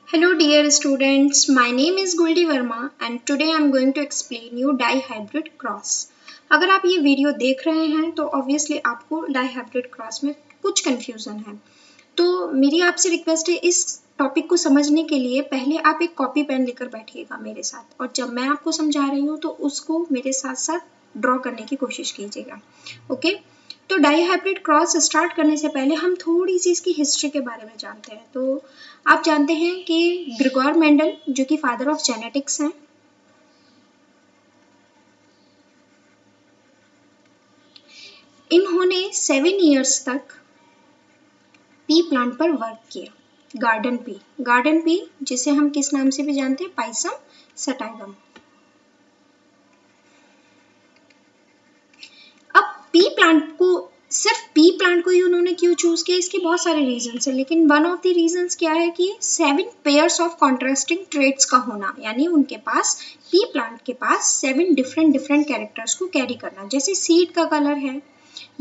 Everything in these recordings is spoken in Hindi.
Hello dear students, my name is Guldi Verma and today I am going to explain you dihybrid cross. अगर आप ये वीडियो देख रहे हैं तो ऑब्वियसली आपको dihybrid cross में कुछ कंफ्यूजन है, तो मेरी आपसे रिक्वेस्ट है इस टॉपिक को समझने के लिए पहले आप एक कॉपी पेन लेकर बैठिएगा मेरे साथ और जब मैं आपको समझा रही हूँ तो उसको मेरे साथ साथ ड्रॉ करने की कोशिश कीजिएगा। ओके, तो डाईहाइब्रिड क्रॉस स्टार्ट करने से पहले हम थोड़ी सी इसकी हिस्ट्री के बारे में जानते हैं। तो आप जानते हैं कि ग्रिगोर मेंडल जो कि फादर ऑफ जेनेटिक्स हैं, इन्होंने 7 इयर्स तक पी प्लांट पर वर्क किया। गार्डन पी जिसे हम किस नाम से भी जानते हैं, पाइसम सटाइवम। अब सिर्फ पी प्लांट को ही उन्होंने क्यों चूज किया, इसके बहुत सारे रीजंस है, लेकिन वन ऑफ द रीजंस क्या है कि 7 पेयर्स ऑफ कॉन्ट्रास्टिंग ट्रेट्स का होना, यानी उनके पास पी प्लांट के पास 7 डिफरेंट कैरेक्टर्स को कैरी करना। जैसे सीड का कलर है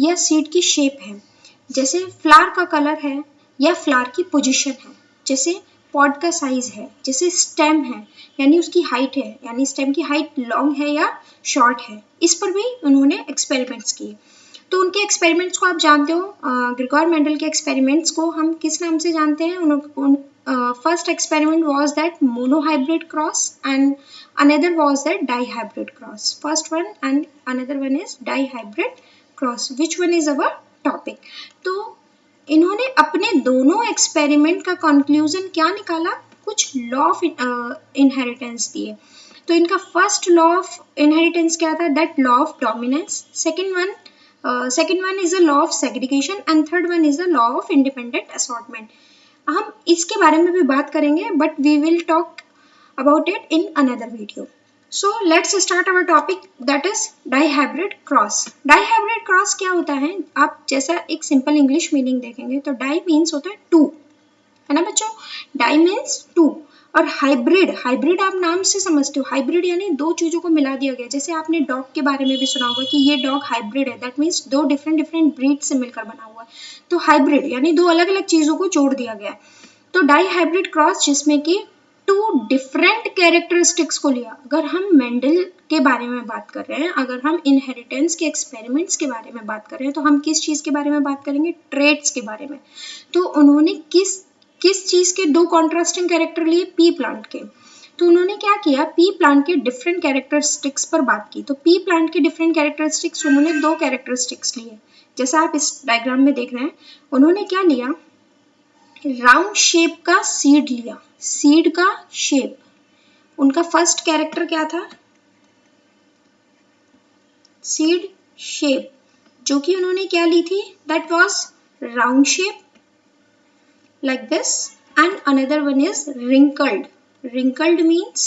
या सीड की शेप है, जैसे फ्लावर का कलर है या फ्लावर की पोजीशन है, जैसे पॉड का साइज है, जैसे स्टेम है यानी उसकी हाइट है, यानी स्टेम की हाइट लॉन्ग है या शॉर्ट है। इस पर भी उन्होंने एक्सपेरिमेंट्स किए। तो उनके एक्सपेरिमेंट्स को आप जानते हो, ग्रिगोर मेंडल के एक्सपेरिमेंट्स को हम किस नाम से जानते हैं? First experiment was that monohybrid cross and another was that dihybrid cross. First one and another one is dihybrid cross, which one is our topic. तो इन्होंने अपने दोनों एक्सपेरिमेंट का कंक्लूजन क्या निकाला, कुछ लॉ ऑफ इनहेरिटेंस दिए। तो इनका फर्स्ट लॉ ऑफ इनहेरिटेंस क्या था? That law of dominance. Second one is the law of segregation and third one is the law of independent assortment. हम इसके बारे में भी बात करेंगे, but we will talk about it in another video. So let's start our topic, that is dihybrid cross. Dihybrid cross क्या होता है? आप जैसा एक सिंपल इंग्लिश मीनिंग देखेंगे तो डाई मीन्स होता है टू, है ना बच्चों? Die means two. और हाइब्रिड आप नाम से समझते हो, हाइब्रिड यानी दो चीजों को मिला दिया गया। जैसे आपने डॉग के बारे में भी सुना होगा कि ये डॉग हाइब्रिड है, दैट मीन्स दो डिफरेंट ब्रीड से मिलकर बना हुआ है। तो हाइब्रिड यानी दो अलग अलग चीजों को जोड़ दिया गया है। तो डाईहाइब्रिड क्रॉस जिसमें कि टू डिफरेंट कैरेक्टरिस्टिक्स को लिया। अगर हम मेंडल के बारे में बात कर रहे हैं, अगर हम इनहेरिटेंस के एक्सपेरिमेंट्स के बारे में बात कर रहे हैं, तो हम किस चीज के बारे में बात करेंगे? ट्रेट्स के बारे में। तो उन्होंने किस चीज के दो कॉन्ट्रास्टिंग कैरेक्टर लिए? पी प्लांट के। तो उन्होंने क्या किया, पी प्लांट के डिफरेंट कैरेक्टरिस्टिक्स पर बात की। तो पी प्लांट के डिफरेंट कैरेक्टरिस्टिक्स, उन्होंने दो कैरेक्टरिस्टिक्स लिए, जैसा आप इस डायग्राम में देख रहे हैं। उन्होंने क्या लिया? राउंड शेप का सीड लिया, सीड का शेप। उनका फर्स्ट कैरेक्टर क्या था? सीड शेप, जो कि उन्होंने क्या ली थी? That was round shape like this, and another one is wrinkled means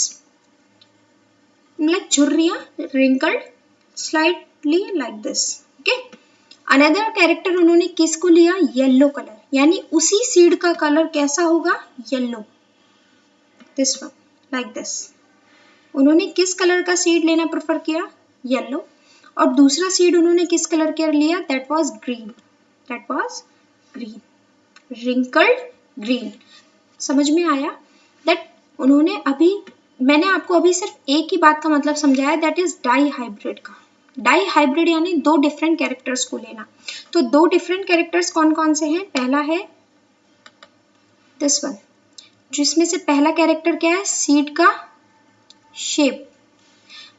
like झुर्रियां, wrinkled slightly like this. okay, another character उन्होंने किसको लिया? येलो कलर, यानी उसी सीड का कलर कैसा होगा? Yellow, this one like this. उन्होंने किस कलर का सीड लेना प्रेफर किया? येलो। और दूसरा सीड उन्होंने किस कलर का लिया? That was green, wrinkled green। समझ में आया? दैट मैंने आपको अभी सिर्फ एक ही बात का मतलब समझाया, दैट इज डाईहाइब्रिड का। डाईहाइब्रिड यानी दो डिफरेंट कैरेक्टर्स को लेना। तो दो डिफरेंट कैरेक्टर्स कौन कौन से हैं? पहला है दिस वन, जिसमें से पहला कैरेक्टर क्या है? सीड का शेप,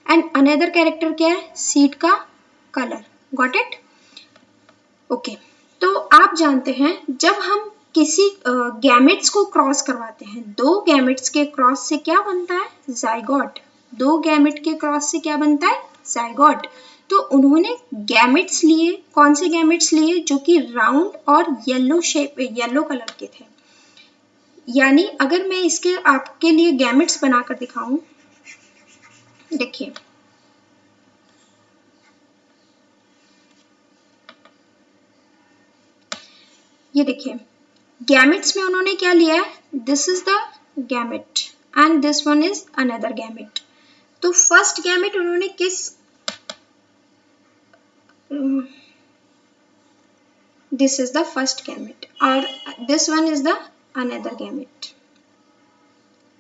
एंड अनदर कैरेक्टर क्या है? सीड का कलर। Got it? ओके, तो आप जानते हैं जब हम किसी गैमेट्स को क्रॉस करवाते हैं, दो गैमेट्स के क्रॉस से क्या बनता है? जाइगोट। दो गैमेट के क्रॉस से क्या बनता है? जाइगोट। तो उन्होंने गैमेट्स लिए, कौन से गैमेट्स लिए? जो कि राउंड और येलो कलर के थे। यानी अगर मैं इसके आपके लिए गैमेट्स बनाकर दिखाऊं, देखिए ये देखिए, गैमेट्स में उन्होंने क्या लिया है? This is the gamete and this one is another gamete. तो फर्स्ट गैमेट उन्होंने this is the first gamete और this one is the another gamete.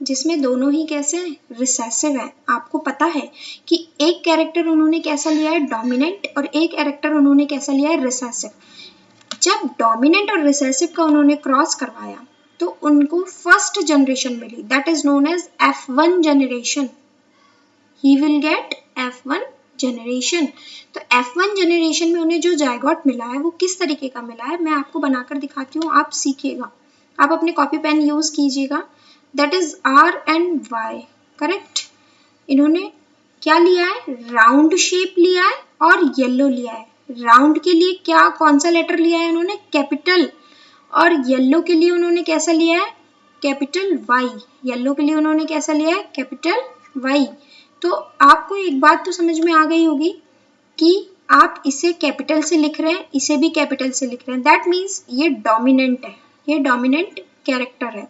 जिसमें दोनों ही कैसे रिसेसिव है। आपको पता है कि एक कैरेक्टर उन्होंने कैसा लिया है डोमिनेंट और एक कैरेक्टर उन्होंने कैसा लिया है रिसेसिव। जब डोमिनेंट और रिसेसिव का उन्होंने क्रॉस करवाया तो उनको फर्स्ट जनरेशन मिली, that is known as F1 generation. He will get F1 generation. तो F1 जनरेशन में उन्हें जो जायगोट मिला है वो किस तरीके का मिला है मैं आपको बनाकर दिखाती हूँ, आप सीखिएगा। आप अपने कॉपी पेन यूज कीजिएगा। That is R and Y, correct. इन्होंने क्या लिया है, राउंड शेप लिया है और येलो लिया है। राउंड के लिए क्या कौन सा लेटर लिया है उन्होंने, कैपिटल, और येलो के लिए उन्होंने कैसा लिया है, कैपिटल Y। येलो के लिए उन्होंने कैसा लिया है, कैपिटल Y। तो आपको एक बात तो समझ में आ गई होगी कि आप इसे कैपिटल से लिख रहे हैं, इसे भी कैपिटल से लिख रहे हैं, दैट मीन्स ये डोमिनेंट है, ये डोमिनेंट कैरेक्टर है।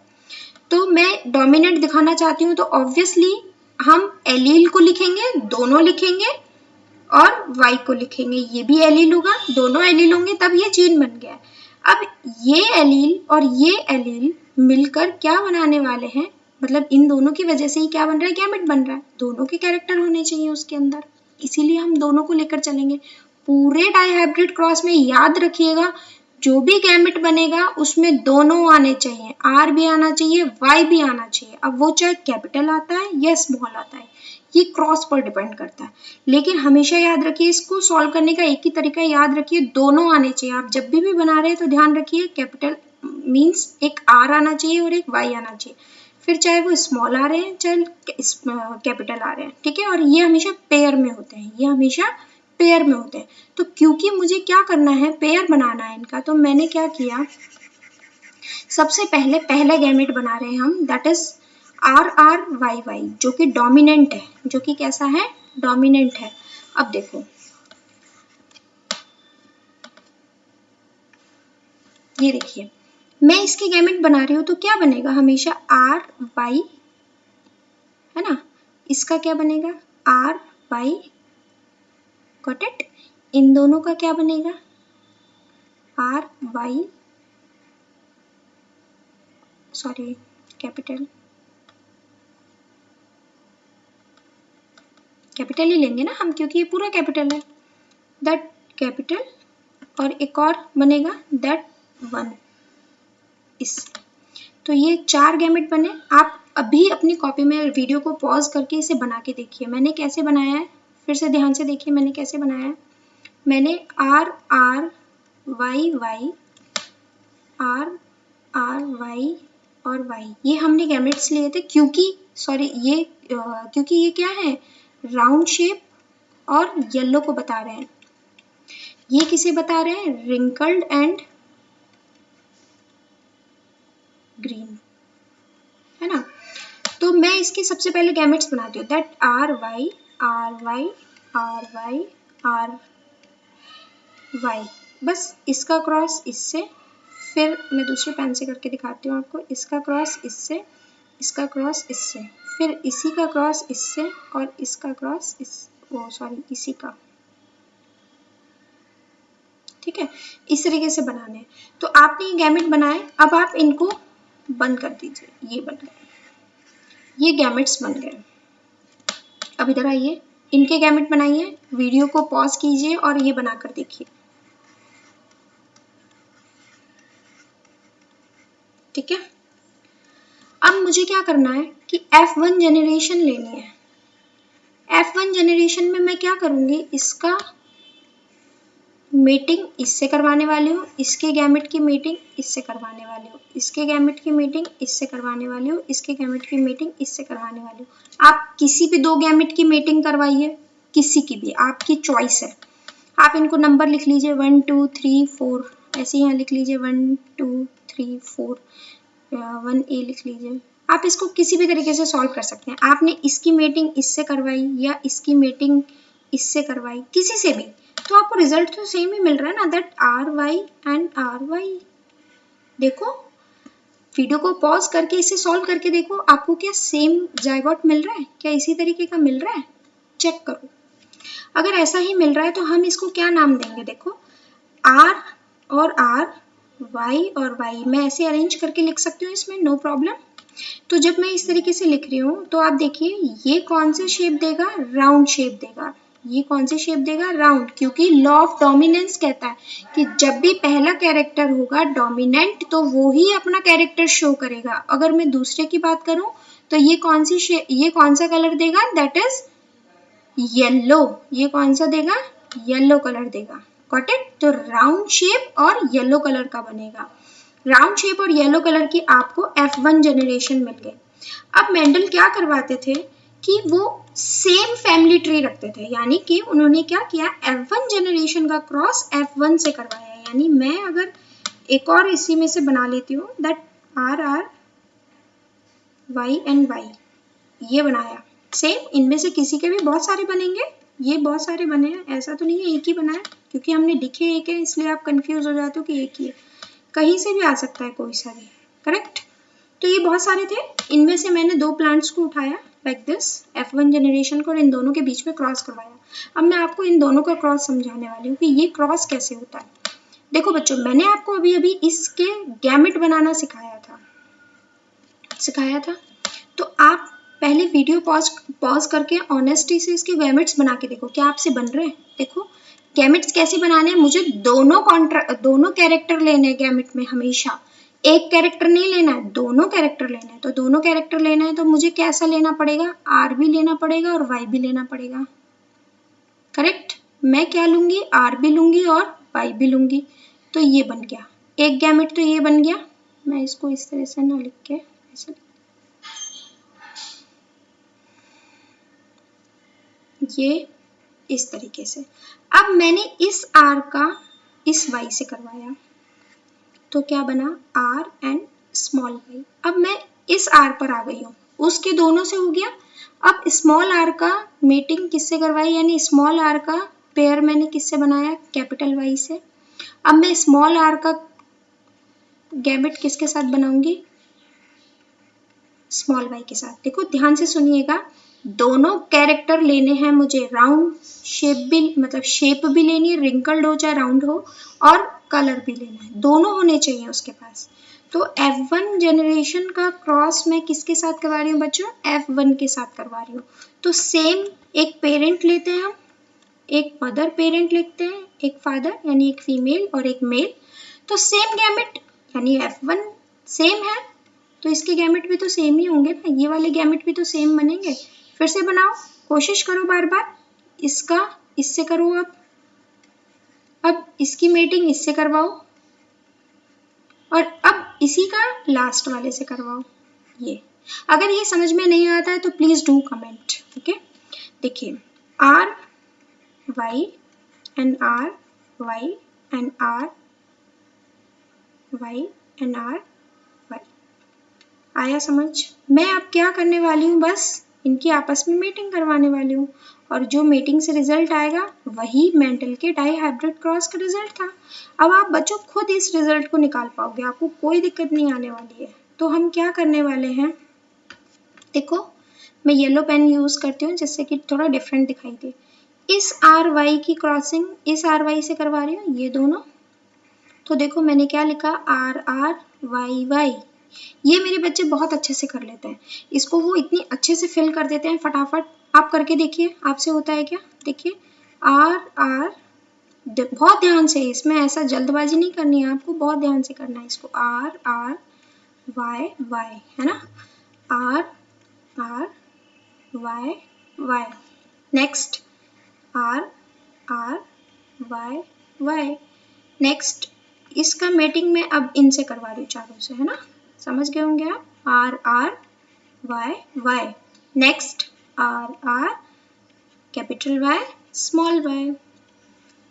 तो मैं डोमिनेंट दिखाना चाहती हूँ तो ऑब्वियसली हम एलील को लिखेंगे, दोनों लिखेंगे, और Y को लिखेंगे, ये भी एलील होगा, दोनों एलील होंगे, तब ये जीन बन गया। अब ये एलील और ये एलील मिलकर क्या बनाने वाले हैं, मतलब इन दोनों की वजह से ही क्या बन रहा है, गैमेट बन रहा है। दोनों के कैरेक्टर होने चाहिए उसके अंदर, इसीलिए हम दोनों को लेकर चलेंगे। पूरे डाइहाइब्रिड क्रॉस में याद रखिएगा जो भी गैमेट बनेगा उसमें दोनों आने चाहिए, R भी आना चाहिए, Y भी आना चाहिए। अब वो चाहे कैपिटल आता है या स्मॉल आता है, ये क्रॉस पर डिपेंड करता है। लेकिन हमेशा याद रखिए, इसको सॉल्व करने का एक ही तरीका याद रखिए, दोनों आने चाहिए। आप जब भी बना रहे हैं तो ध्यान रखिए कैपिटल मीन्स एक R आना चाहिए और एक Y आना चाहिए, फिर चाहे वो स्मॉल आ रहे हैं चाहे कैपिटल आ रहे हैं, ठीक है। और ये हमेशा पेयर में होते हैं, ये हमेशा पेयर में होते हैं। तो क्योंकि मुझे क्या करना है, पेयर बनाना है इनका, तो मैंने क्या किया, सबसे पहले पहला गैमेट बना रहे हैं हम, दैट इज RRYY, जो कि डोमिनेंट है, जो कि कैसा है, डोमिनेंट है। अब देखो ये देखिए, मैं इसके गैमेट बना रही हूँ तो क्या बनेगा, हमेशा RY है ना, इसका क्या बनेगा RY, गॉट इट। इन दोनों का क्या बनेगा RY, सॉरी कैपिटल ही लेंगे ना हम, क्योंकि ये पूरा कैपिटल है, दैट कैपिटल, और एक और बनेगा दैट 1 इससे। तो ये 4 गैमेट बने। आप अभी अपनी कॉपी में वीडियो को पॉज करके इसे बना के देखिए मैंने कैसे बनाया है, फिर से ध्यान से देखिए मैंने कैसे बनाया है। मैंने RRYY, RRY और Y, ये हमने गैमेट्स लिए थे क्योंकि क्योंकि ये क्या है, राउंड शेप और येलो को बता रहे हैं। ये किसे बता रहे हैं, रिंकल्ड एंड ग्रीन, है ना। तो मैं इसके सबसे पहले गैमेट्स बनाती हूँ, that RY RY RY RY, बस इसका क्रॉस इससे, फिर मैं दूसरे पेन से करके दिखाती हूँ आपको, इसका क्रॉस इससे, इसका क्रॉस इससे, फिर इसी का क्रॉस इससे, और इसका क्रॉस इसी का, ठीक है। इस तरीके से बनाने हैं। तो आपने ये गैमेट बनाए, अब आप इनको बंद कर दीजिए, ये बन गए, ये गैमेट्स बन गए। अब इधर आइए, इनके गैमेट बनाइए, वीडियो को पॉज कीजिए और ये बनाकर देखिए, ठीक है। अब मुझे क्या करना है कि F1 जनरेशन लेनी है। F1 जनरेशन में मैं क्या करूंगी, इसका मीटिंग इससे करवाने वाली हूँ, इसके गैमेट की मीटिंग इससे करवाने वाली हूँ, इसके गैमेट की मीटिंग इससे करवाने वाली हूँ, इसके गैमेट की मीटिंग इससे करवाने वाली हूँ। आप किसी भी 2 गैमेट की मीटिंग करवाइए, किसी की भी, आपकी चॉइस है। आप इनको नंबर लिख लीजिए 1 2 3 4, ऐसे यहाँ लिख लीजिए 1 2 3 4, 1A लिख लीजिए। आप इसको किसी भी तरीके से सॉल्व कर सकते हैं। आपने इसकी मीटिंग इससे करवाई या इसकी मीटिंग इससे करवाई, किसी से भी, तो आपको रिजल्ट तो सेम ही मिल रहा है ना, दैट RY एंड RY। देखो वीडियो को पॉज करके इसे सॉल्व करके देखो, आपको क्या सेम जायगोट मिल रहा है, क्या इसी तरीके का मिल रहा है, चेक करो। अगर ऐसा ही मिल रहा है तो हम इसको क्या नाम देंगे, देखो R और R, Y और Y, मैं ऐसे अरेंज करके लिख सकती हूँ इसमें, नो प्रॉब्लम। तो जब मैं इस तरीके से लिख रही हूँ तो आप देखिए ये कौन सा शेप देगा, राउंड शेप देगा। ये कौन सी शेप देगा, राउंड, क्योंकि लॉ ऑफ डोमिनेंस कहता है कि जब भी पहला कैरेक्टर होगा डोमिनेंट तो वो ही अपना कैरेक्टर शो करेगा। अगर मैं दूसरे की बात करूं तो ये कौन सा कलर देगा, दैट इज येलो। ये कौन सा देगा, येलो कलर देगा। Got it. तो राउंड शेप और येलो कलर का बनेगा। राउंड शेप और येलो कलर की आपको F1 जनरेशन मिल गए। अब मेंडल क्या करवाते थे कि वो सेम फैमिली ट्री रखते थे, यानी कि उन्होंने क्या किया, F1 जनरेशन का क्रॉस F1 से करवाया। यानी मैं अगर एक और इसी में से बना लेती हूँ, that RR Y and Y, ये बनाया। सेम इनमें से किसी के भी बहुत सारे बनेंगे, ये बहुत सारे बने हैं, ऐसा तो नहीं है एक ही बना है, क्योंकि हमने लिखे एक है इसलिए आप कंफ्यूज हो जाते हो कि एक ही है, कहीं से भी आ सकता है कोई सा भी। करेक्ट। तो ये बहुत सारे थे, इनमें से मैंने 2 प्लांट्स को उठाया लाइक दिस, F1 जनरेशन को, और इन दोनों के बीच में क्रॉस करवाया। अब मैं आपको इन दोनों का क्रॉस समझाने वाली हूँ कि ये क्रॉस कैसे होता है। देखो बच्चों, मैंने आपको अभी अभी इसके गैमेट बनाना सिखाया था। तो आप पहले वीडियो पॉज करके ऑनेस्टी से इसके गैमेट्स बना के देखो, क्या आपसे बन रहे हैं। देखो गैमेट्स कैसे बनाने हैं, मुझे दोनों कैरेक्टर लेने हैं गैमेट में, हमेशा एक कैरेक्टर नहीं लेना है, दोनों कैरेक्टर लेना है। तो दोनों कैरेक्टर लेना है तो मुझे कैसा लेना पड़ेगा, R भी लेना पड़ेगा और Y भी लेना पड़ेगा। करेक्ट। मैं क्या लूंगी, R भी लूंगी और Y भी लूंगी। तो ये बन गया एक गैमेट, तो ये बन गया। मैं इसको इस तरह से ना लिख के ऐसे, ये इस तरीके से। अब मैंने इस R का इस Y से करवाया तो क्या बना, R एंड स्मॉल y। अब मैं इस R पर आ गई हूँ, उसके दोनों से हो गया। अब स्मॉल r का मीटिंग किससे करवाई, यानी स्मॉल r का पेयर मैंने किससे बनाया, कैपिटल Y से। अब मैं स्मॉल r का गैमेट किसके साथ बनाऊंगी, स्मॉल y के साथ। देखो ध्यान से सुनिएगा, दोनों कैरेक्टर लेने हैं मुझे, राउंड शेप भी, मतलब शेप भी लेनी है, रिंकल्ड हो चाहे राउंड हो, और कलर भी लेना है, दोनों होने चाहिए उसके पास। तो F1 जनरेशन का क्रॉस मैं किसके साथ करवा रही हूँ बच्चों, F1 के साथ करवा रही हूँ। तो सेम एक पेरेंट लेते हैं हम, एक मदर पेरेंट लिखते हैं, एक फादर यानी एक फीमेल और एक मेल। तो सेम गैमेट, यानी F1 सेम है तो इसके गैमेट भी तो सेम ही होंगे ना, ये वाले गैमेट भी तो सेम बनेंगे। फिर से बनाओ, कोशिश करो बार बार, इसका इससे करो। अब इसकी मेटिंग इससे करवाओ और अब इसी का लास्ट वाले से करवाओ। ये अगर ये समझ में नहीं आता है तो प्लीज डू कमेंट। ओके, देखिए R Y and R Y and R Y and R Y, आया समझ। मैं अब क्या करने वाली हूँ, बस इनकी आपस में मीटिंग करवाने वाली हूँ, और जो मीटिंग से रिजल्ट आएगा वही मेंडल के डाई हाइब्रिड क्रॉस का रिजल्ट था। अब आप बच्चों खुद इस रिजल्ट को निकाल पाओगे, आपको कोई दिक्कत नहीं आने वाली है। तो हम क्या करने वाले हैं, देखो मैं येलो पेन यूज करती हूँ जिससे कि थोड़ा डिफरेंट दिखाई दे। इस RY की क्रॉसिंग इस RY से करवा रही हूँ, ये दोनों। तो देखो मैंने क्या लिखा, RRYY। ये मेरे बच्चे बहुत अच्छे से कर लेते हैं, इसको वो इतनी अच्छे से फिल कर देते हैं फटाफट। आप करके देखिए, आपसे होता है क्या, देखिए RR, बहुत ध्यान से, इसमें ऐसा जल्दबाजी नहीं करनी है आपको, बहुत ध्यान से करना है इसको। RRYY है ना, RRYY। Next RRYY। नेक्स्ट इसका मेटिंग में अब इनसे करवा रही हूँ चारों से, है ना, समझ गए होंगे आप। RRYY। Next RR capital Y small y,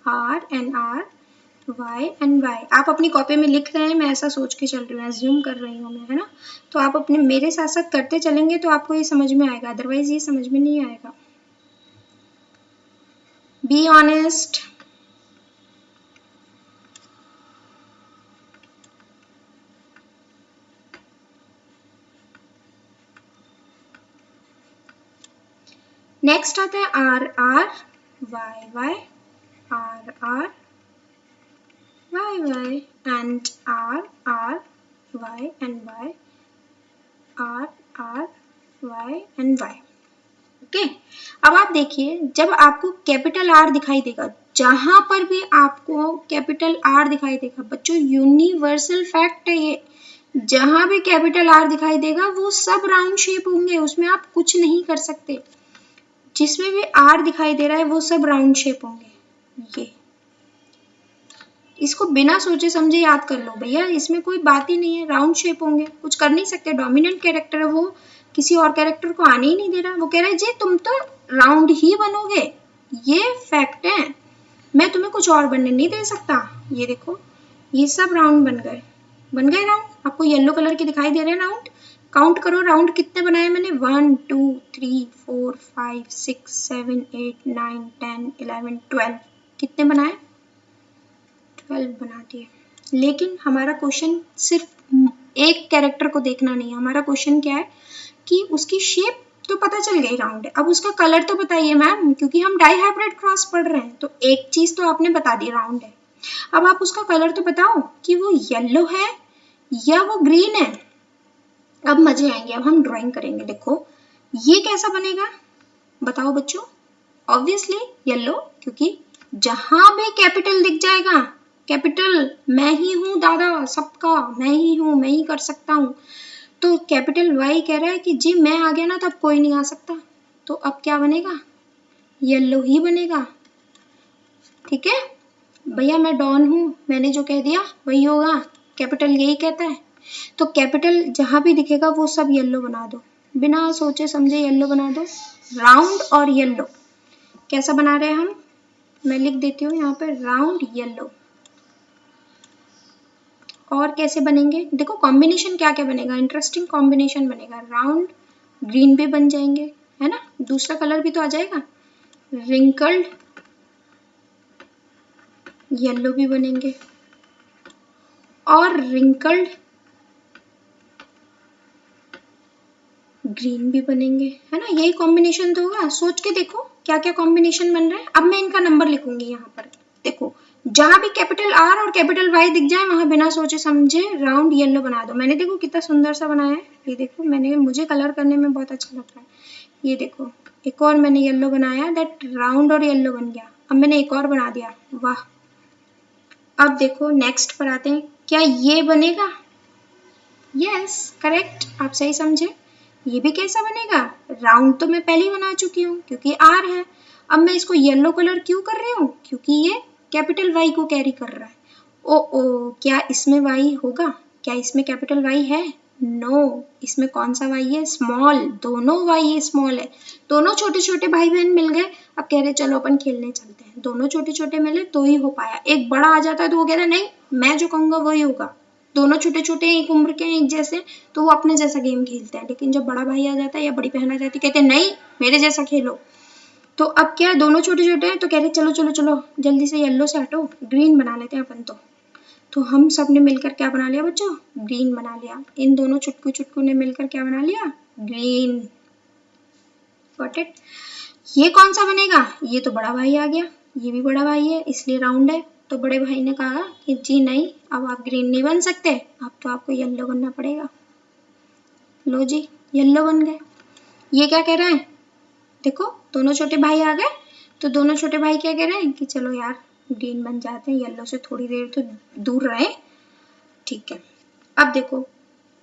R and R Y and Y। आप अपनी कॉपी में लिख रहे हैं, मैं ऐसा सोच के चल रही हूँ, एज्यूम कर रही हूँ मैं, है ना। तो आप अपने मेरे साथ साथ करते चलेंगे तो आपको ये समझ में आएगा, अदरवाइज ये समझ में नहीं आएगा। Be honest. नेक्स्ट आता है RRYY, RRYY and RRY and Y। R R Y and Y। Okay, अब आप देखिए जब आपको कैपिटल R दिखाई देगा, जहां पर भी आपको कैपिटल R दिखाई देगा बच्चों, यूनिवर्सल फैक्ट है ये, जहां भी कैपिटल R दिखाई देगा वो सब राउंड शेप होंगे, उसमें आप कुछ नहीं कर सकते। जिसमें भी R दिखाई दे रहा है वो सब राउंड शेप होंगे। ये इसको बिना सोचे समझे याद कर लो भैया, इसमें कोई बात ही नहीं है, राउंड शेप होंगे, कुछ कर नहीं सकते। डोमिनेंट कैरेक्टर है वो, किसी और कैरेक्टर को आने ही नहीं दे रहा, वो कह रहा है जी तुम तो राउंड ही बनोगे, ये फैक्ट है, मैं तुम्हें कुछ और बनने नहीं दे सकता। ये देखो ये सब राउंड बन गए राउंड। आपको येलो कलर के दिखाई दे रहे हैं राउंड, काउंट करो राउंड कितने बनाए मैंने, 1 2 3 4 5 6 7 8 9 10 11 12, कितने बनाए, 12 बना दिए। लेकिन हमारा क्वेश्चन सिर्फ एक कैरेक्टर को देखना नहीं है, हमारा क्वेश्चन क्या है कि उसकी शेप तो पता चल गई राउंड है, अब उसका कलर तो बताइए मैम, क्योंकि हम डाइहाइब्रिड क्रॉस पढ़ रहे हैं, तो एक चीज तो आपने बता दी राउंड है, अब आप उसका कलर तो बताओ कि वो येलो है या वो ग्रीन है। अब मजे आएंगे, अब हम ड्राइंग करेंगे। देखो ये कैसा बनेगा बताओ बच्चों, ऑब्वियसली येलो, क्योंकि जहां भी कैपिटल दिख जाएगा, कैपिटल मैं ही हूं दादा सबका, मैं ही हूं, मैं ही कर सकता हूं, तो कैपिटल वाई कह रहा है कि जी मैं आ गया ना, तब कोई नहीं आ सकता, तो अब क्या बनेगा, येलो ही बनेगा। ठीक है भैया, मैं डॉन हूं, मैंने जो कह दिया वही होगा, कैपिटल यही कहता है, तो कैपिटल जहां भी दिखेगा वो सब येलो बना दो, बिना सोचे समझे येलो बना दो, राउंड और येलो। कैसा बना रहे हैं हम, मैं लिख देती हूँ यहाँ पे राउंड येलो। और कैसे बनेंगे, देखो कॉम्बिनेशन क्या क्या बनेगा, इंटरेस्टिंग कॉम्बिनेशन बनेगा, राउंड ग्रीन भी बन जाएंगे, है ना, दूसरा कलर भी तो आ जाएगा, रिंकल्ड येलो भी बनेंगे, और रिंकल्ड ग्रीन भी बनेंगे, है ना, यही कॉम्बिनेशन तो होगा। सोच के देखो क्या क्या कॉम्बिनेशन बन रहा है। अब मैं इनका नंबर लिखूंगी यहाँ पर, देखो जहां भी कैपिटल आर और कैपिटल वाई दिख जाए वहां बिना सोचे समझे राउंड येलो बना दो। मैंने देखो कितना सुंदर सा बनाया है, ये देखो मैंने, मुझे कलर करने में बहुत अच्छा लग रहा है। ये देखो एक और मैंने येलो बनाया, दैट राउंड और येलो बन गया। अब मैंने एक और बना दिया, वाह। अब देखो नेक्स्ट पर आते हैं, क्या ये बनेगा, यस करेक्ट, आप सही समझे। ये भी कैसा बनेगा, राउंड तो मैं पहले ही बना चुकी हूँ क्योंकि आर है। अब मैं इसको येलो कलर क्यों कर रही हूँ, क्योंकि ये कैपिटल वाई को कैरी कर रहा है। ओ क्या इसमें वाई होगा, क्या इसमें कैपिटल वाई है, नो इसमें कौन सा वाई है, स्मॉल, दोनों वाई स्मॉल है। दोनों छोटे छोटे भाई बहन मिल गए, अब कह रहे चलो अपन खेलने चलते हैं, दोनों छोटे छोटे मिले तो ही हो पाया। एक बड़ा आ जाता है तो वो कह रहा नहीं मैं जो कहूंगा वही होगा, दोनों छोटे छोटे एक उम्र के एक जैसे, तो वो अपने जैसा गेम खेलते हैं। लेकिन जब बड़ा भाई आ जाता है या बड़ी बहन आ जाती है, कहते हैं नहीं मेरे जैसा खेलो। तो अब क्या दोनों छोटे छोटे हैं तो कह रहे चलो चलो चलो जल्दी से येलो से हटो, ग्रीन बना लेते हैं अपन। तो हम सब ने मिलकर क्या बना लिया बच्चों, ग्रीन बना लिया। इन दोनों चुटकू चुटकू ने मिलकर क्या बना लिया, ग्रीन। Got it. ये कौन सा बनेगा, ये तो बड़ा भाई आ गया, ये भी बड़ा भाई है इसलिए राउंड है। तो बड़े भाई ने कहा कि जी नहीं अब आप ग्रीन नहीं बन सकते, अब तो आपको येलो बनना पड़ेगा। लो जी येलो बन गए। ये क्या कह रहे हैं, देखो दोनों छोटे भाई आ गए, तो दोनों छोटे भाई क्या कह रहे हैं कि चलो यार ग्रीन बन जाते हैं, येलो से थोड़ी देर तो दूर रहे। ठीक है अब देखो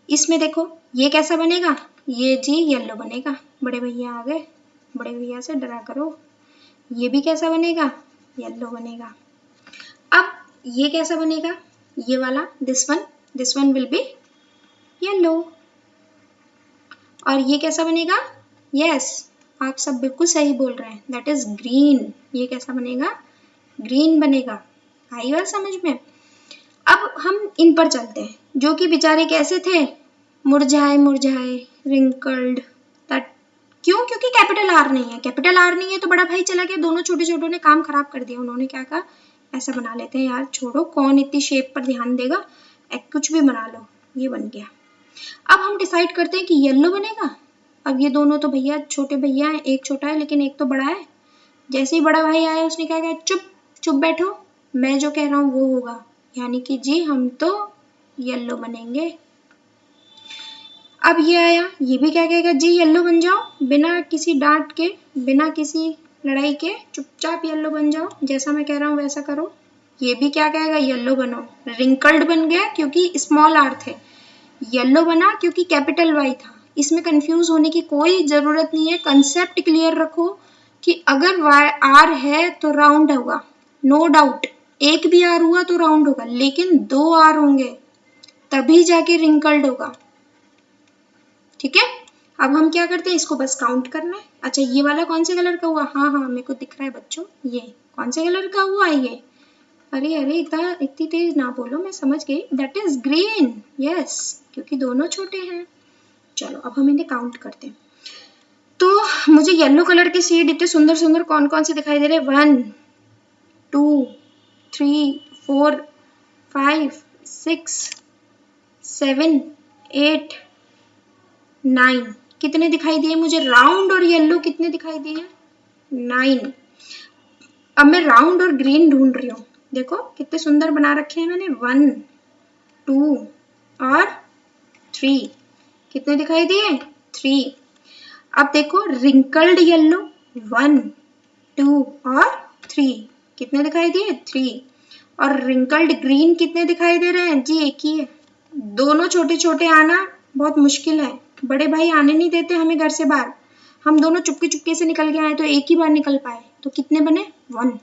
इसमें देखो ये कैसा बनेगा, ये जी येलो बनेगा, बड़े भैया आ गए, बड़े भैया से डरा करो। ये भी कैसा बनेगा, येलो बनेगा। अब ये कैसा बनेगा, ये वाला this one will be yellow. और ये कैसा बनेगा, यस आप सब बिल्कुल सही बोल रहे हैं, दैट इज ग्रीन। ये कैसा बनेगा, ग्रीन बनेगा। आई बात समझ में। अब हम इन पर चलते हैं जो कि बेचारे कैसे थे, मुरझाए मुरझाए, रिंकल्ड, दैट क्यों, क्योंकि कैपिटल आर नहीं है। कैपिटल आर नहीं है तो बड़ा भाई चला गया, दोनों छोटे छोटों ने काम खराब कर दिया। उन्होंने क्या कहा, ऐसा बना लेते हैं यार, छोड़ो कौन इतनी शेप पर ध्यान देगा, कुछ भी बना लो। ये बन गया। अब हम डिसाइड करते हैं कि येलो बनेगा। अब ये दोनों तो भैया छोटे भैया हैं, एक छोटा है लेकिन एक तो बड़ा है। जैसे ही बड़ा भाई आया उसने क्या कहा, चुप चुप बैठो, मैं जो कह रहा हूँ वो होगा, यानी कि जी हम तो येलो बनेंगे। अब ये आया, ये भी क्या कहेगा जी येलो बन जाओ, बिना किसी डांट के, बिना किसी लड़ाई के चुपचाप येलो बन जाओ, जैसा मैं कह रहा हूँ वैसा करो। ये भी क्या कहेगा येलो बनो, रिंकल्ड बन गया क्योंकि स्मॉल आर थे, येलो बना क्योंकि कैपिटल वाई था। इसमें कंफ्यूज होने की कोई जरूरत नहीं है, कंसेप्ट क्लियर रखो कि अगर वाई आर है तो राउंड होगा, नो डाउट, एक भी आर हुआ तो राउंड होगा, लेकिन 2 आर होंगे तभी जाके रिंकल्ड होगा। ठीक है, अब हम क्या करते हैं, इसको बस काउंट करना है। अच्छा ये वाला कौन से कलर का हुआ, हाँ हाँ मेरे को दिख रहा है बच्चों, ये कौन से कलर का हुआ ये, अरे अरे इतनी तेज ना बोलो, मैं समझ गई, दैट इज ग्रीन, यस, क्योंकि दोनों छोटे हैं। चलो अब हम इन्हें काउंट करते हैं। तो मुझे येलो कलर के सीड इतने सुंदर सुंदर कौन कौन से दिखाई दे रहे हैं, 1 2 3 4 5 6 7 8 9, कितने दिखाई दिए मुझे, राउंड और येलो कितने दिखाई दिए, 9। अब मैं राउंड और ग्रीन ढूंढ रही हूँ, देखो कितने सुंदर बना रखे हैं मैंने, 1 2 और 3, कितने दिखाई दिए, 3। अब देखो रिंकल्ड येलो, 1 2 और 3, कितने दिखाई दिए, 3। और रिंकल्ड ग्रीन कितने दिखाई दे रहे हैं जी, एक ही है। दोनों छोटे छोटे आना बहुत मुश्किल है, बड़े भाई आने नहीं देते हमें घर से बाहर, हम दोनों चुपके चुपके से निकल के आए तो एक ही बार निकल पाए, तो कितने बने, 1।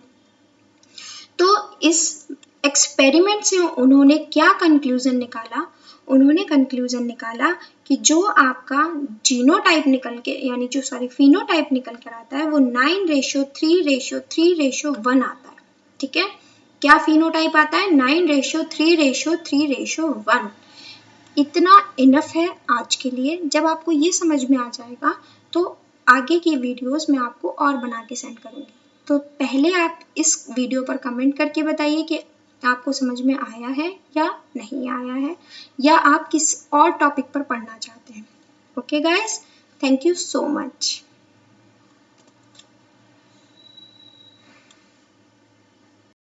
तो इस एक्सपेरिमेंट से उन्होंने क्या कंक्लूजन निकाला, उन्होंने कंक्लूजन निकाला कि जो आपका जीनोटाइप निकल के, यानी जो सॉरी फिनोटाइप निकल कर आता है वो 9:3:3:1 आता है। ठीक है, क्या फिनोटाइप आता है, 9:3:3:1। इतना इनफ है आज के लिए। जब आपको ये समझ में आ जाएगा तो आगे की वीडियोस में आपको और बना के सेंड करूँगी। तो पहले आप इस वीडियो पर कमेंट करके बताइए कि आपको समझ में आया है या नहीं आया है, या आप किस और टॉपिक पर पढ़ना चाहते हैं। Okay guys, thank you so much.